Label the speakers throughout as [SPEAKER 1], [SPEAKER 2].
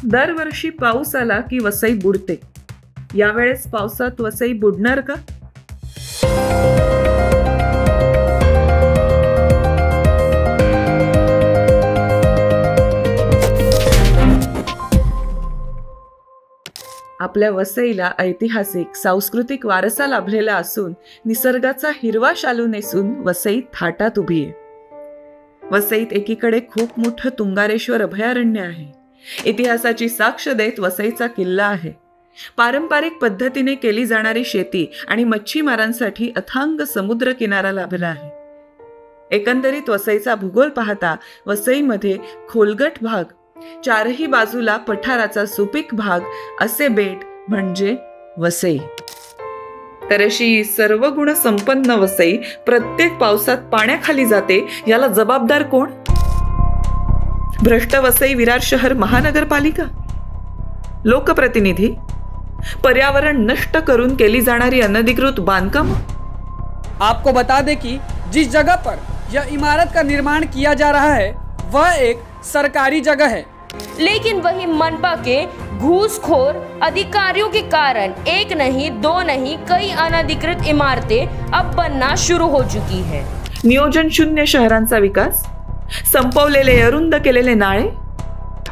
[SPEAKER 1] दरवर्षी पाऊस आला की वसई बुडते. यावेळेस पावसात वसई बुडणार का? आपल्या वसईला ऐतिहासिक सांस्कृतिक वारसा लाभलेला असून निसर्गाचा हिरवा शालू नेसून वसई थाटात उभी आहे. वसईत एकीकडे खूप मोठं तुंगारेश्वर अभयारण्य आहे. इतिहासाची साक्ष देत वसईचा किल्ला आहे. पारंपरिक पद्धतीने केली जाणारी शेती आणि मच्छीमारांसाठी अथांग समुद्र किनारा लाभला आहे. एकंदरीत वसईचा भूगोल पाहता वसईमध्ये खोलगट भाग, चारही बाजूला पठाराचा सुपीक भाग असे बेट म्हणजे वसई. तर अशी सर्व गुण संपन्न वसई प्रत्येक पावसात पाण्याखाली जाते. याला जबाबदार कोण? भ्रष्ट वसई विरार शहर महानगरपालिका, लोकप्रतिनिधी, पर्यावरण नष्ट करून केली जाणारी अनधिकृत बांधकाम.
[SPEAKER 2] आपको बता दें कि जिस जगह पर यह इमारत का निर्माण किया जा रहा है वह एक सरकारी जगह है,
[SPEAKER 3] लेकिन वही मनपा के घूसखोर अधिकारियों के कारण एक नहीं दो नहीं कई अनधिकृत इमारतें अब बनना शुरू हो चुकी है.
[SPEAKER 1] नियोजन शून्य शहरांचा विकास, संपवलेले अरुंद केलेले नाळे,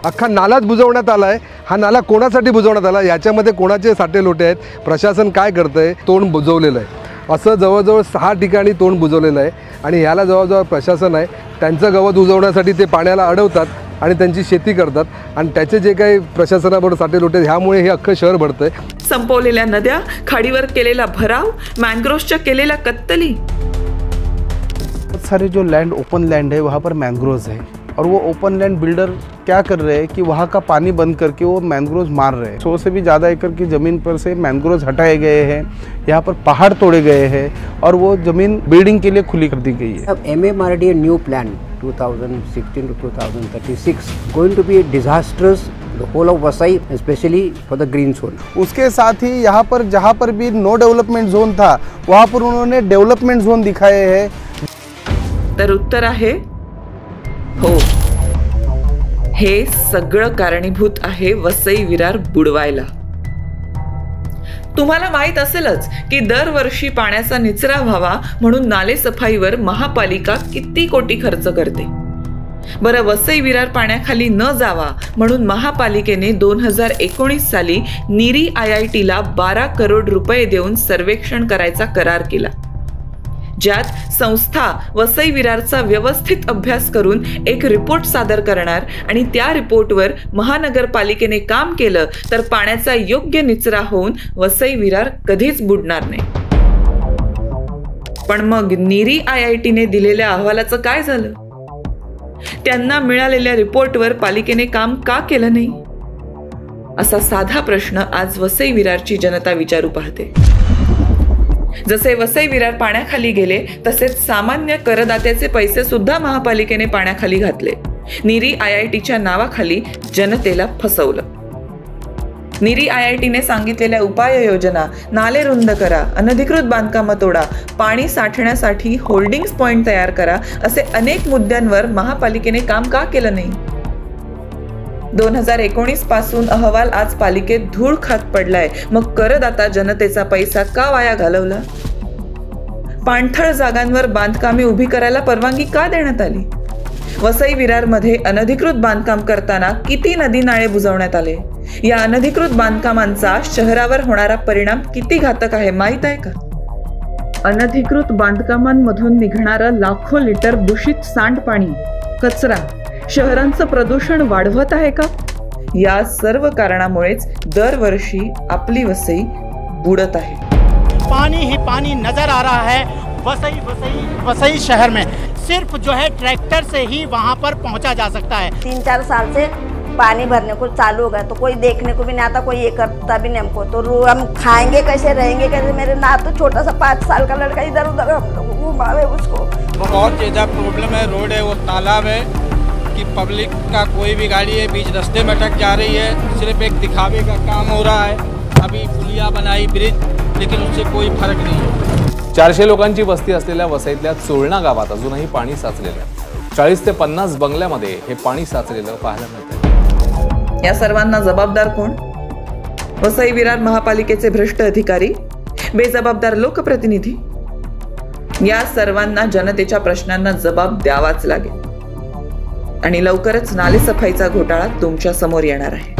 [SPEAKER 4] अख्खा नालाच बुजवण्यात आलाय. हा नाला कोणासाठी बुजवण्यात आला, याच्यामध्ये कोणाचे साठे लोटे आहेत, प्रशासन काय करतंय, तोंड बुजवलेलं आहे. असं जवळजवळ 6 ठिकाणी तोंड बुजवलेलं आहे आणि ह्याला जवळजवळ प्रशासन आहे त्यांचं गवत उजवण्यासाठी ते पाण्याला अडवतात आणि त्यांची शेती करतात आणि त्याचे जे काही प्रशासनाबरोबर साठे लोटे ह्यामुळे हे अख्खं शहर भरतंय.
[SPEAKER 1] संपवलेल्या नद्या, खाडीवर केलेला भराव, मॅंग्रोव्सच्या केलेल्या कत्तली.
[SPEAKER 5] बहुत सारे जो लैंड ओपन लैंड है वहाँ पर मैंग्रोव्स है और वो ओपन लैंड बिल्डर क्या कर रहे हैं कि वहाँ का पानी बंद करके वो मैंग्रोव्स मार रहे हैं. 100 से भी ज़्यादा एकड़ की ज़मीन पर से मैंग्रोव्स हटाए गए हैं. यहाँ पर पहाड़ तोड़े गए हैं और वो ज़मीन बिल्डिंग के लिए खुली कर दी गई है.
[SPEAKER 6] अब MMRDA new plan 2016 to 2036 going to be disastrous the whole of Vasai, especially for the green zone.
[SPEAKER 5] उसके साथ ही यहाँ पर जहाँ पर भी नो डेवलपमेंट जोन था वहाँ पर उन्होंने डेवलपमेंट जोन दिखाए हैं.
[SPEAKER 1] तर उत्तर आहे हो. हे सगळं कारणीभूत आहे वसई विरार बुडवायला. तुम्हाला माहित असेलच की दरवर्षी पाण्याचा निचरा व्हावा म्हणून नाले सफाईवर महापालिका किती कोटी खर्च करते. बरं, वसई विरार पाण्याखाली न जावा म्हणून महापालिकेने 2019 साली नीरी IITला 12 करोड रुपये देऊन सर्वेक्षण करायचा करार केला, ज्यात संस्था वसई विरारचा व्यवस्थित अभ्यास करून एक रिपोर्ट सादर करणार आणि त्या रिपोर्टवर महानगरपालिकेने काम केलं तर पाण्याचा योग्य निचरा होऊन वसई विरार कधीच बुडणार नाही. पण मग नीरी IITने दिलेल्या अहवालाचं काय झालं? त्यांना मिळालेल्या रिपोर्टवर पालिकेने काम का केलं नाही? असा साधा प्रश्न आज वसई विरारची जनता विचारू पाहते. जसे वसई विरार पाण्याखाली गेले तसेच सामान्य करदात्याचे पैसे सुद्धा महापालिकेने पाण्याखाली घातले. नीरी IITच्या नावाखाली जनतेला फसवलं. नीरी IITने सांगितलेल्या उपाययोजना, नाले रुंद करा, अनधिकृत बांधकामं तोडा, पाणी साठण्यासाठी होल्डिंग्स पॉइंट तयार करा, असे अनेक मुद्द्यांवर महापालिकेने काम का केलं नाही? 2019 पासून अहवाल आज पालिकेत धूळ खात पडलाय. मग करदाता जनतेचा पैसा का वाया घालवला? पाणथळ जागांवर बांधकामे उभी करायला परवानगी का देण्यात आली? वसई विरारमध्ये अनधिकृत बांधकाम करताना किती नदी नाळे बुजवण्यात आले? या अनधिकृत बांधकामांचा शहरावर होणारा परिणाम किती घातक आहे माहित आहे का? अनधिकृत बांधकामांमधून निघणारं लाखो लिटर दूषित सांडपाणी, कचरा शहरांचं प्रदूषण वाढवत आहे का? या सर्व कारणामुळेच दरवर्षी आपली वसई बुडत आहे.
[SPEAKER 7] पानी ही पानी नजर आ रहा है वसई शहर में. सिर्फ जो है ट्रैक्टर से ही वहाँ पर पहुँचा जा सकता है.
[SPEAKER 8] 3-4 साल से पानी भरने को चालू हो गया तो कोई देखने को भी नहीं आता, कोई ये करता भी नहीं हमको. तो हम खाएंगे कैसे, रहेंगे कैसे? मेरे ना तो छोटा सा 5 साल का लड़का इधर उधर हम लोग घुमावे उसको.
[SPEAKER 9] बहुत ज़्यादा प्रॉब्लम है. रोड है वो तालाब है कि पब्लिक का कोई भी गाड़ी है बीच रास्ते में अटक जा रही है. सिर्फ एक दिखावे का काम हो रहा है. अभी पुलिया बनाई, ब्रिज, लेकिन उससे कोई फर्क नहीं है.
[SPEAKER 10] 400 लोकांची वस्ती असलेल्या वसईतल्या चोळणा गावात अजूनही पाणी साचलेलं आहे. 40 ते 50 बंगल्यामध्ये हे पाणी साचलेलं पाहायला मिळतं.
[SPEAKER 1] या सर्वांना जबाबदार कोण? वसई विरार महापालिकेचे भ्रष्ट अधिकारी, बेजबाबदार लोकप्रतिनिधी? या सर्वांना जनतेच्या प्रश्नांना जबाब द्यावाच लागेल आणि लवकरच नालेसफाईचा घोटाळा तुमच्या समोर येणार आहे.